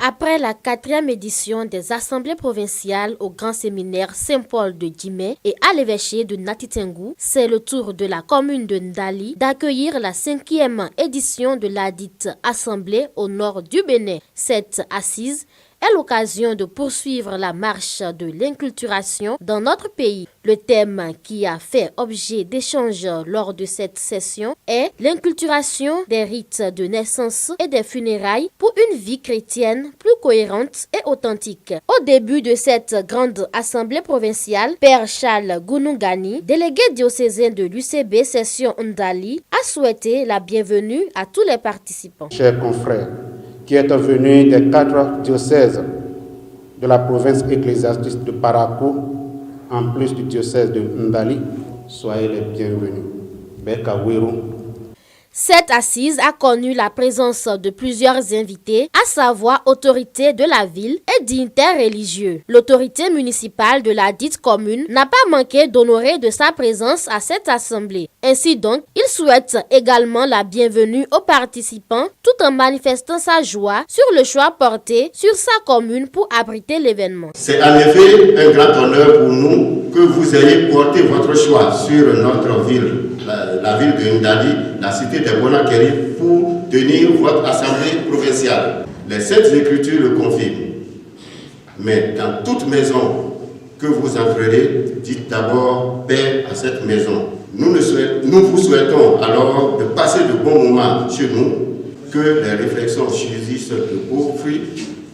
Après la 4e édition des assemblées provinciales au Grand Séminaire Saint-Paul de Djimé et à l'évêché de Natitengou, c'est le tour de la commune de Ndali d'accueillir la 5e édition de la dite assemblée au nord du Bénin. Cette assise est l'occasion de poursuivre la marche de l'inculturation dans notre pays. Le thème qui a fait objet d'échanges lors de cette session est l'inculturation des rites de naissance et des funérailles pour une vie chrétienne plus cohérente et authentique. Au début de cette grande assemblée provinciale, Père Charles Gounungani, délégué diocésain de l'UCB Session Ndali, a souhaité la bienvenue à tous les participants. Chers confrères, qui êtes venus des 4 diocèses de la province ecclésiastique de Parakou, en plus du diocèse de Ndali, soyez les bienvenus. Bekawiru. Cette assise a connu la présence de plusieurs invités, à savoir autorités de la ville et dignitaires religieux. L'autorité municipale de la dite commune n'a pas manqué d'honorer de sa présence à cette assemblée. Ainsi donc, il souhaite également la bienvenue aux participants tout en manifestant sa joie sur le choix porté sur sa commune pour abriter l'événement. C'est en effet un grand honneur pour nous que vous ayez porté votre choix sur notre ville, la ville de Ndali, la cité des Bonakeri, pour tenir votre assemblée provinciale. Les Saintes Écritures le confirment. Mais dans toute maison que vous entrerez, dites d'abord paix à cette maison. Nous vous souhaitons alors de passer de bons moments chez nous, que les réflexions choisissent de offrir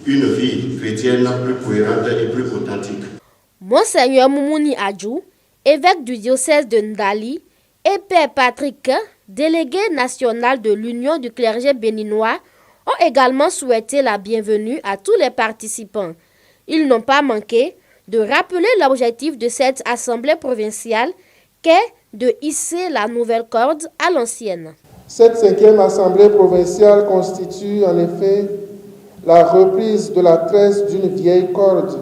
une vie chrétienne plus cohérente et plus authentique. Monseigneur Moumouni Adjou, évêque du diocèse de Ndali, et Père Patrick, délégué national de l'Union du clergé béninois, ont également souhaité la bienvenue à tous les participants. Ils n'ont pas manqué de rappeler l'objectif de cette assemblée provinciale qu'est de hisser la nouvelle corde à l'ancienne. Cette 5e assemblée provinciale constitue en effet la reprise de la tresse d'une vieille corde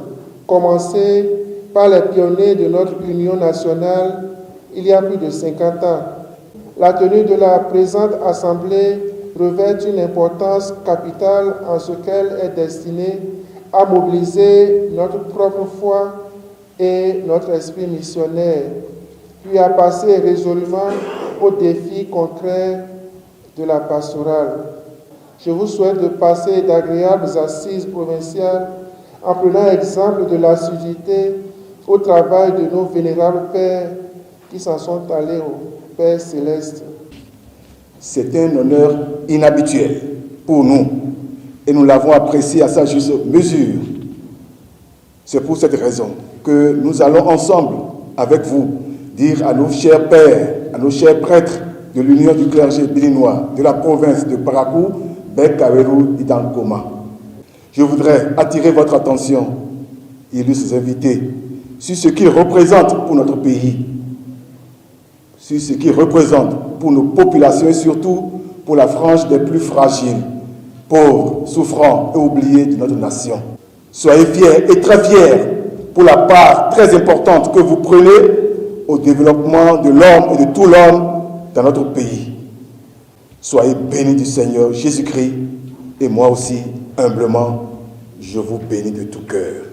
commencée par les pionniers de notre Union nationale il y a plus de 50 ans. La tenue de la présente assemblée revêt une importance capitale en ce qu'elle est destinée à mobiliser notre propre foi et notre esprit missionnaire, puis à passer résolument aux défis concrets de la pastorale. Je vous souhaite de passer d'agréables assises provinciales en prenant exemple de l'assiduité au travail de nos vénérables pères qui s'en sont allés au Père Céleste. C'est un honneur inhabituel pour nous et nous l'avons apprécié à sa juste mesure. C'est pour cette raison que nous allons ensemble, avec vous, dire à nos chers pères, à nos chers prêtres de l'Union du clergé béninois de la province de Parakou, Bekaweru Idankoma. Je voudrais attirer votre attention, illustres invités, sur ce qu'il représente pour notre pays, sur ce qu'il représente pour nos populations et surtout pour la frange des plus fragiles, pauvres, souffrants et oubliés de notre nation. Soyez fiers et très fiers pour la part très importante que vous prenez au développement de l'homme et de tout l'homme dans notre pays. Soyez bénis du Seigneur Jésus-Christ et moi aussi, humblement, je vous bénis de tout cœur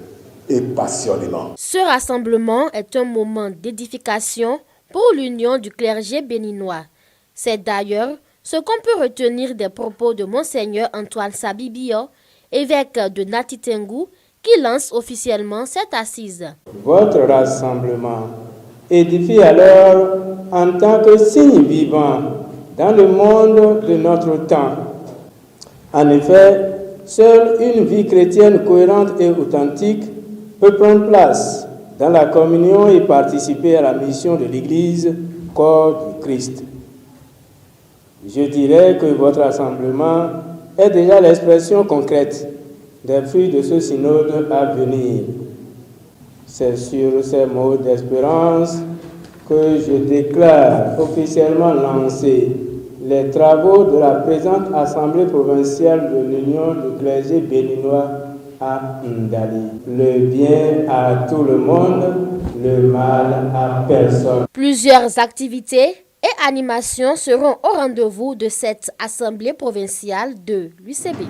et passionnément. Ce rassemblement est un moment d'édification pour l'Union du clergé béninois. C'est d'ailleurs ce qu'on peut retenir des propos de Monseigneur Antoine Sabibio, évêque de Natitengou, qui lance officiellement cette assise. Votre rassemblement édifie alors en tant que signe vivant dans le monde de notre temps. En effet, seule une vie chrétienne cohérente et authentique peut prendre place dans la communion et participer à la mission de l'Église, corps du Christ. Je dirais que votre rassemblement est déjà l'expression concrète des fruits de ce synode à venir. C'est sur ces mots d'espérance que je déclare officiellement lancer les travaux de la présente Assemblée provinciale de l'Union du clergé béninois à Ndali. Le bien à tout le monde, le mal à personne. Plusieurs activités et animations seront au rendez-vous de cette Assemblée provinciale de l'UCB.